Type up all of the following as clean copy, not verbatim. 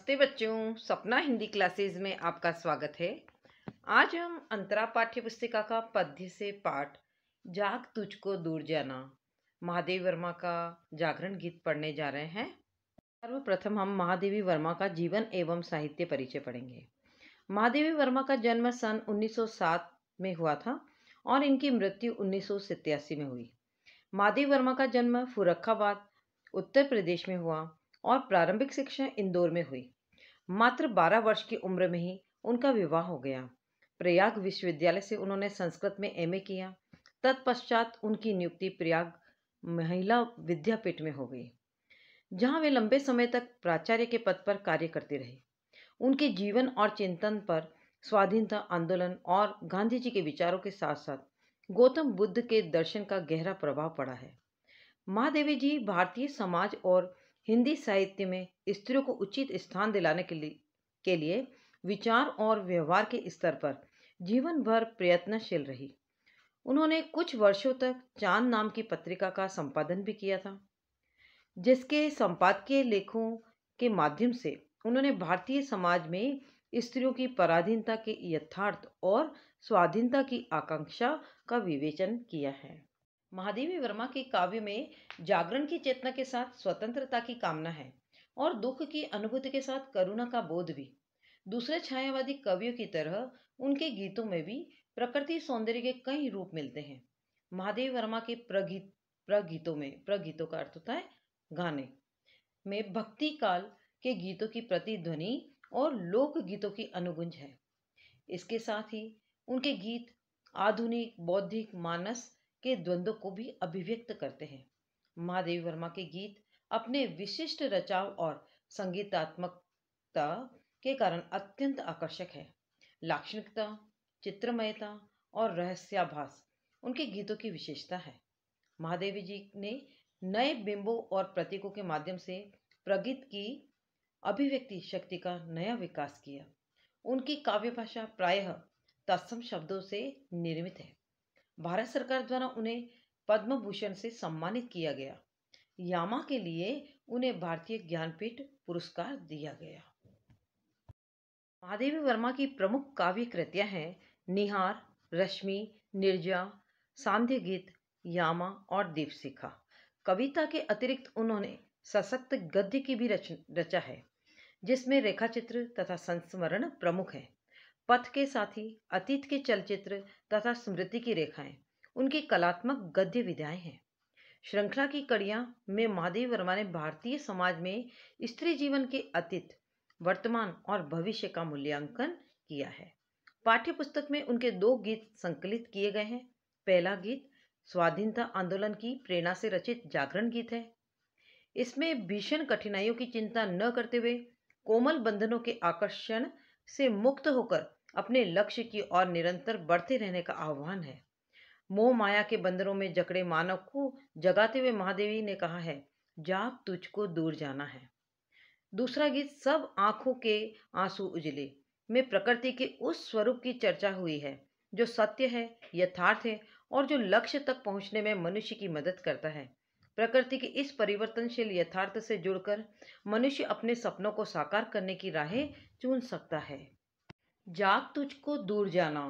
नमस्ते बच्चों, सपना हिंदी क्लासेस में आपका स्वागत है। आज हम अंतरा पाठ्य पुस्तिका का पद्य से पाठ जाग तुझको दूर जाना महादेवी वर्मा का जागरण गीत पढ़ने जा रहे हैं। सर्वप्रथम हम महादेवी वर्मा का जीवन एवं साहित्य परिचय पढ़ेंगे। महादेवी वर्मा का जन्म सन 1907 में हुआ था और इनकी मृत्यु 1987 में हुई। महादेवी वर्मा का जन्म फर्रुखाबाद उत्तर प्रदेश में हुआ और प्रारंभिक शिक्षा इंदौर में हुई। मात्र 12 वर्ष की उम्र में ही उनका विवाह हो गया। प्रयाग विश्वविद्यालय से उन्होंने संस्कृत में एमए किया। तत्पश्चात उनकी नियुक्ति प्रयाग महिला विद्यापीठ में हो गई, जहां वे लंबे समय तक प्राचार्य के पद पर कार्य करते रहे। उनके जीवन और चिंतन पर स्वाधीनता आंदोलन और गांधी जी के विचारों के साथ साथ गौतम बुद्ध के दर्शन का गहरा प्रभाव पड़ा है। महादेवी जी भारतीय समाज और हिंदी साहित्य में स्त्रियों को उचित स्थान दिलाने के लिए विचार और व्यवहार के स्तर पर जीवन भर प्रयत्नशील रही। उन्होंने कुछ वर्षों तक चांद नाम की पत्रिका का संपादन भी किया था, जिसके संपादकीय लेखों के माध्यम से उन्होंने भारतीय समाज में स्त्रियों की पराधीनता के यथार्थ और स्वाधीनता की आकांक्षा का विवेचन किया है। महादेवी वर्मा के काव्य में जागरण की चेतना के साथ स्वतंत्रता की कामना है और दुख की अनुभूति के साथ करुणा का बोध भी। दूसरे छायावादी कवियों की तरह उनके गीतों में भी प्रकृति सौंदर्य के कई रूप मिलते हैं। महादेवी वर्मा के प्रगीतों का अर्थ होता है गाने में भक्ति काल के गीतों की प्रतिध्वनि और लोक गीतों की अनुगुंज है। इसके साथ ही उनके गीत आधुनिक बौद्धिक मानस के द्वंद्व को भी अभिव्यक्त करते हैं। महादेवी वर्मा के गीत अपने विशिष्ट रचाव और संगीतात्मकता के कारण अत्यंत आकर्षक है। लाक्षणिकता, चित्रमयता और रहस्याभास उनके गीतों की विशेषता है। महादेवी जी ने नए बिंबों और प्रतीकों के माध्यम से प्रगीत की अभिव्यक्ति शक्ति का नया विकास किया। उनकी काव्य भाषा प्रायः तत्सम शब्दों से निर्मित है। भारत सरकार द्वारा उन्हें पद्म भूषण से सम्मानित किया गया। यामा के लिए उन्हें भारतीय ज्ञानपीठ पुरस्कार दिया गया। महादेवी वर्मा की प्रमुख काव्य कृतियां हैं निहार, रश्मि, निर्जा, सांध्य गीत, यामा और दीपशिखा। कविता के अतिरिक्त उन्होंने सशक्त गद्य की भी रचा है, जिसमें रेखाचित्र तथा संस्मरण प्रमुख है। पथ के साथ ही अतीत के चलचित्र तथा स्मृति की रेखाएं उनकी कलात्मक गद्य विधाएं हैं। श्रृंखला की कड़ियां में महादेवी वर्मा ने भारतीय समाज में स्त्री जीवन के अतीत, वर्तमान और भविष्य का मूल्यांकन किया है। पाठ्य पुस्तक में उनके 2 गीत संकलित किए गए हैं। पहला गीत स्वाधीनता आंदोलन की प्रेरणा से रचित जागरण गीत है। इसमें भीषण कठिनाइयों की चिंता न करते हुए कोमल बंधनों के आकर्षण से मुक्त होकर अपने लक्ष्य की ओर निरंतर बढ़ते रहने का आह्वान है। मोह माया के बंधनों में जकड़े मानव को जगाते हुए महादेवी ने कहा है, जाग तुझको दूर जाना है। दूसरा गीत सब आंखों के आंसू उजले में प्रकृति के उस स्वरूप की चर्चा हुई है जो सत्य है, यथार्थ है और जो लक्ष्य तक पहुंचने में मनुष्य की मदद करता है। प्रकृति के इस परिवर्तनशील यथार्थ से जुड़कर मनुष्य अपने सपनों को साकार करने की राहें चुन सकता है। जाग तुझको दूर जाना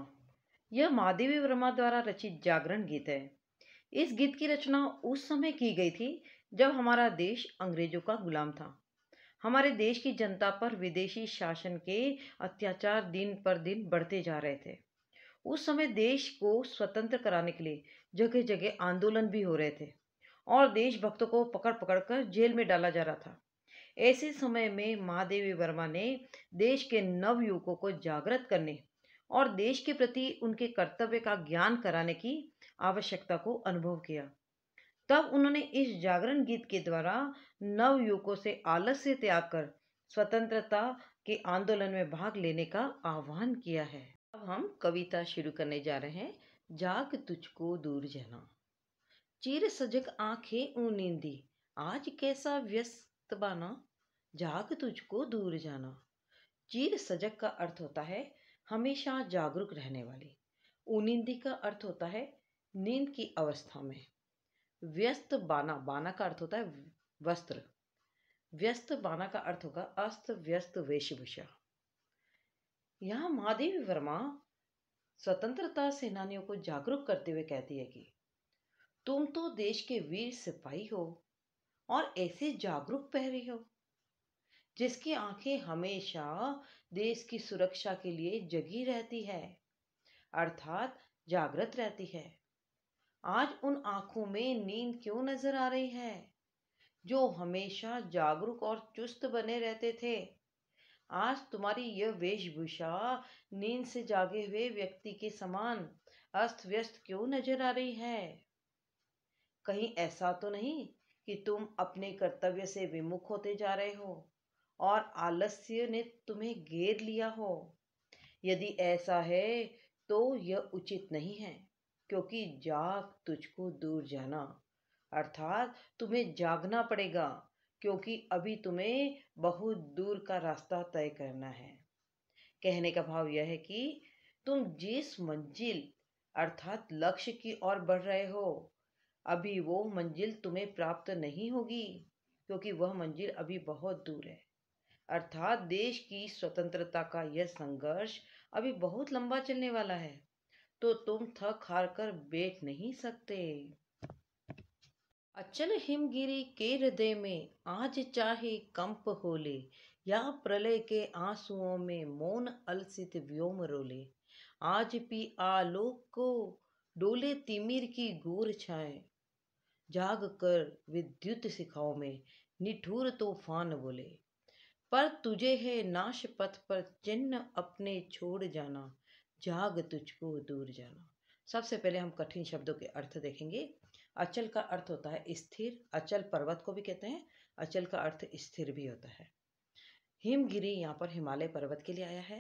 यह महादेवी वर्मा द्वारा रचित जागरण गीत है। इस गीत की रचना उस समय की गई थी जब हमारा देश अंग्रेजों का गुलाम था। हमारे देश की जनता पर विदेशी शासन के अत्याचार दिन पर दिन बढ़ते जा रहे थे। उस समय देश को स्वतंत्र कराने के लिए जगह जगह आंदोलन भी हो रहे थे और देशभक्तों को पकड़ पकड़ कर जेल में डाला जा रहा था। ऐसे समय में महादेवी वर्मा ने देश के नवयुवकों को जागृत करने और देश के प्रति उनके कर्तव्य का ज्ञान कराने की आवश्यकता को अनुभव किया। तब उन्होंने इस जागरण गीत के द्वारा नवयुवकों से आलस्य त्याग कर स्वतंत्रता के आंदोलन में भाग लेने का आह्वान किया है। अब हम कविता शुरू करने जा रहे हैं। जाग तुझको दूर जाना। चिर सजग आंखें नींदी, आज कैसा व्यस्त बाना, जाग तुझको दूर जाना। चिर सजग का अर्थ होता है हमेशा जागरूक रहने वाली। ऊनिंदी का अर्थ होता है नींद की अवस्था में। व्यस्त बाना, बाना का अर्थ होता है वस्त्र। व्यस्त बाना का अर्थ होगा अस्त व्यस्त वेशभूषा। यहाँ महादेवी वर्मा स्वतंत्रता सेनानियों को जागरूक करते हुए कहती है कि तुम तो देश के वीर सिपाही हो और ऐसे जागरूक प्रहरी हो जिसकी आंखें हमेशा देश की सुरक्षा के लिए जगी रहती है, अर्थात जागृत रहती है। आज उन आंखों में नींद क्यों नजर आ रही है जो हमेशा जागरूक और चुस्त बने रहते थे? आज तुम्हारी यह वेशभूषा नींद से जागे हुए व्यक्ति के समान अस्त व्यस्त क्यों नजर आ रही है? कहीं ऐसा तो नहीं कि तुम अपने कर्तव्य से विमुख होते जा रहे हो और आलस्य ने तुम्हें घेर लिया हो? यदि ऐसा है तो यह उचित नहीं है, क्योंकि जाग तुझको दूर जाना, अर्थात तुम्हें जागना पड़ेगा, क्योंकि अभी तुम्हें बहुत दूर का रास्ता तय करना है। कहने का भाव यह है कि तुम जिस मंजिल अर्थात लक्ष्य की ओर बढ़ रहे हो, अभी वो मंजिल तुम्हें प्राप्त नहीं होगी, क्योंकि वह मंजिल अभी बहुत दूर है। अर्थात देश की स्वतंत्रता का यह संघर्ष अभी बहुत लंबा चलने वाला है, तो तुम थक हार कर बैठ नहीं सकते। अचल हिमगिरी के हृदय में आज चाहे कंप होले, या प्रलय के आंसुओं में मौन अलसित व्योम रोले। आज भी आलोक को डोले तिमिर की घूर छाए, जाग कर विद्युत शिखाओं में निठुर तूफान बोले। पर तुझे है नाश पथ पर चिन्ह अपने छोड़ जाना, जाग तुझको दूर जाना। सबसे पहले हम कठिन शब्दों के अर्थ देखेंगे। अचल का अर्थ होता है स्थिर, अचल पर्वत को भी कहते हैं, अचल का अर्थ स्थिर भी होता है। हिमगिरी यहाँ पर हिमालय पर्वत के लिए आया है।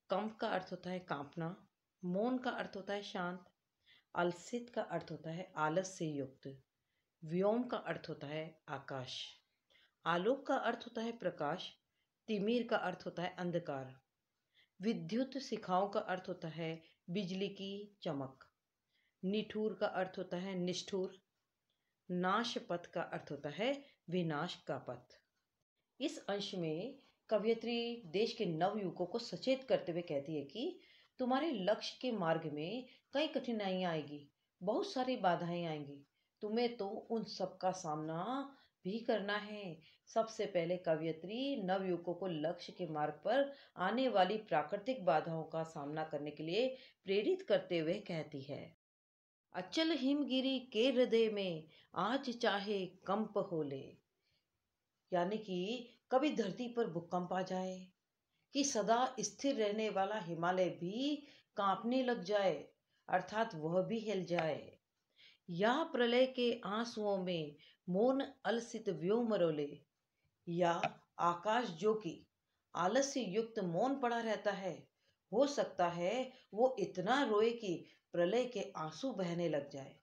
कंप का अर्थ होता है कांपना, मौन का अर्थ होता है शांत, अलसित का अर्थ होता है आलस से युक्त, व्योम का अर्थ होता है आकाश, आलोक का अर्थ होता है प्रकाश, तिमिर का अर्थ होता है अंधकार, विद्युत शिखाओं का अर्थ होता है बिजली की चमक, निठुर का अर्थ होता है निष्ठुर, नाश पथ का अर्थ होता है विनाश का पथ। इस अंश में कवयित्री देश के नवयुवकों को सचेत करते हुए कहती है कि तुम्हारे लक्ष्य के मार्ग में कई कठिनाइयां आएगी, बहुत सारी बाधाएं आएंगी, तुम्हें तो उन सब का सामना भी करना है। सबसे पहले कवयित्री नवयुवकों को लक्ष्य के मार्ग पर आने वाली प्राकृतिक बाधाओं का सामना करने के लिए प्रेरित करते हुए कहती है, अचल हिमगिरी के हृदय में आज चाहे कंप होले। यानी कि कभी धरती पर भूकंप आ जाए, कि सदा स्थिर रहने वाला हिमालय भी कांपने लग जाए, अर्थात वह भी हिल जाए, या प्रलय के आंसुओं में मौन अलसित व्योम रोले, या आकाश जो कि आलस्य युक्त मौन पड़ा रहता है, हो सकता है वो इतना रोए कि प्रलय के आंसू बहने लग जाए।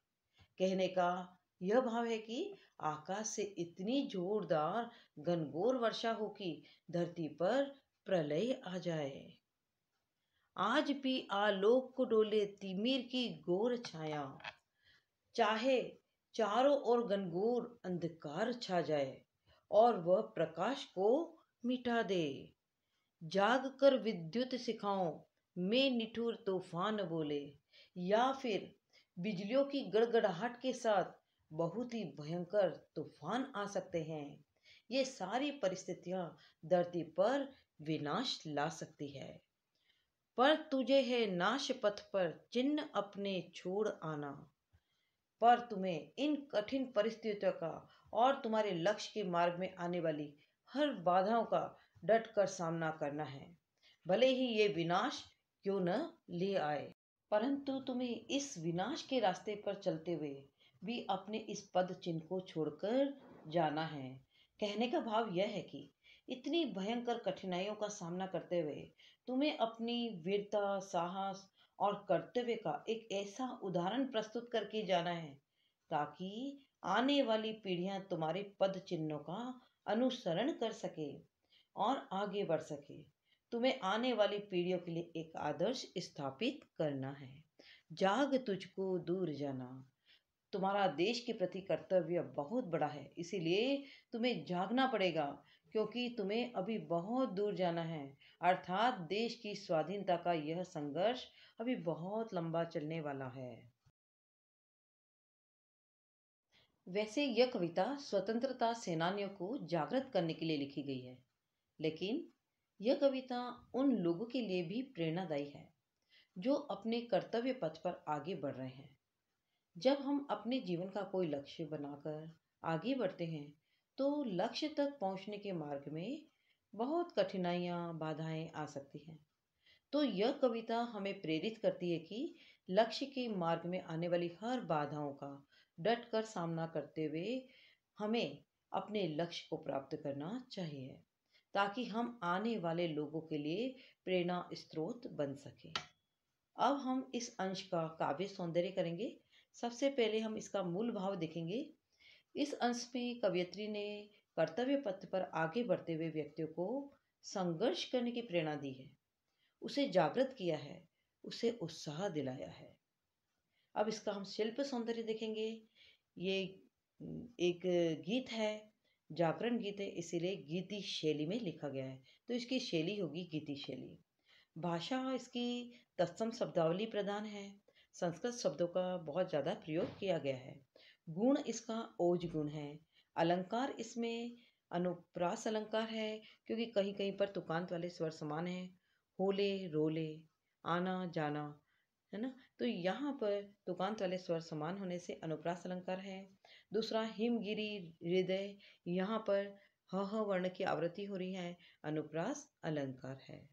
कहने का यह भाव है कि आकाश से इतनी जोरदार घनघोर वर्षा हो कि धरती पर प्रलय आ जाए। आज भी आलोक को डोले तिमिर की घोर छाया, चाहे चारों ओर घनघोर अंधकार छा जाए और वह प्रकाश को मिटा दे, जाग कर विद्युत शिखाओं में निठुर तूफान बोले, या फिर बिजलियों की गड़गड़ाहट के साथ बहुत ही भयंकर तूफान आ सकते हैं। ये सारी परिस्थितियां धरती पर विनाश ला सकती है। पर तुझे है नाश पथ पर चिन्ह अपने छोड़ आना। पर तुम्हें इन कठिन परिस्थितियों का और तुम्हारे लक्ष्य के मार्ग में आने वाली हर बाधाओं का डट कर सामना करना है, भले ही ये विनाश क्यों न ले आए। परंतु तुम्हें इस विनाश के रास्ते पर चलते हुए भी अपने इस पद चिन्ह को छोड़कर जाना है। कहने का भाव यह है कि इतनी भयंकर कठिनाइयों का सामना करते हुए तुम्हें अपनी वीरता, साहस और कर्तव्य का एक ऐसा उदाहरण प्रस्तुत करके जाना है, ताकि आने वाली पीढ़ियां तुम्हारे पद चिन्हों का अनुसरण कर सके और आगे बढ़ सके। तुम्हें आने वाली पीढ़ियों के लिए एक आदर्श स्थापित करना है। जाग तुझको दूर जाना, तुम्हारा देश के प्रति कर्तव्य बहुत बड़ा है, इसीलिए तुम्हें जागना पड़ेगा, क्योंकि तुम्हें अभी बहुत दूर जाना है। अर्थात देश की स्वाधीनता का यह संघर्ष अभी बहुत लंबा चलने वाला है। वैसे यह कविता स्वतंत्रता सेनानियों को जागृत करने के लिए लिखी गई है, लेकिन यह कविता उन लोगों के लिए भी प्रेरणादायी है जो अपने कर्तव्य पथ पर आगे बढ़ रहे हैं। जब हम अपने जीवन का कोई लक्ष्य बनाकर आगे बढ़ते हैं, तो लक्ष्य तक पहुंचने के मार्ग में बहुत कठिनाइयां, बाधाएं आ सकती हैं। तो यह कविता हमें प्रेरित करती है कि लक्ष्य के मार्ग में आने वाली हर बाधाओं का डट कर सामना करते हुए हमें अपने लक्ष्य को प्राप्त करना चाहिए, ताकि हम आने वाले लोगों के लिए प्रेरणा स्रोत बन सके। अब हम इस अंश का काव्य सौंदर्य करेंगे। सबसे पहले हम इसका मूल भाव देखेंगे। इस अंश में कवयित्री ने कर्तव्य पथ पर आगे बढ़ते हुए व्यक्तियों को संघर्ष करने की प्रेरणा दी है, उसे जागृत किया है, उसे उत्साह दिलाया है। अब इसका हम शिल्प सौंदर्य देखेंगे। ये एक गीत है, जागरण गीत है, इसीलिए गीति शैली में लिखा गया है, तो इसकी शैली होगी गीति शैली। भाषा इसकी तत्सम शब्दावली प्रधान है। संस्कृत शब्दों का बहुत ज़्यादा प्रयोग किया गया है। गुण इसका ओज गुण है। अलंकार इसमें अनुप्रास अलंकार है, क्योंकि कहीं कहीं पर तुकांत वाले स्वर समान हैं। होले रोले, आना जाना, है ना, तो यहाँ पर तुकांत वाले स्वर समान होने से अनुप्रास अलंकार है। दूसरा हिमगिरी हृदय, यहाँ पर ह वर्ण की आवृत्ति हो रही है, अनुप्रास अलंकार है।